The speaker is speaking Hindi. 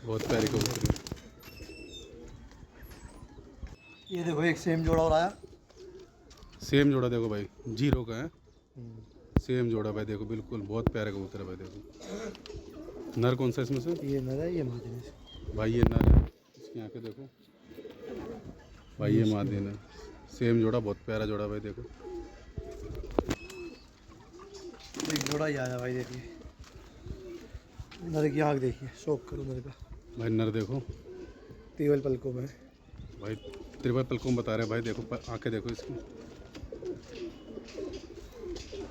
बहुत प्यारे कबूतर है। ये देखो एक सेम जोड़ा और आया। सेम जोड़ा देखो भाई, जीरो का है। सेम जोड़ा भाई देखो, बिल्कुल बहुत प्यारा कबूतर है भाई देखो। नर कौन सा है इसमें से? ये नर है, ये मादी है। भाई ये नर है, इसकी आंखें देखो भाई, ये मादी है। सेम जोड़ा, बहुत प्यारा जोड़ा भाई देखो। एक जोड़ा ही आया भाई, देखिए नर की आँख देखिए, शौक करो नर का। भाई नर देखो तीवल पलकों में। भाई, तिरपल पलकों में बता रहे हैं भाई देखो, आंखें देखो इसकी।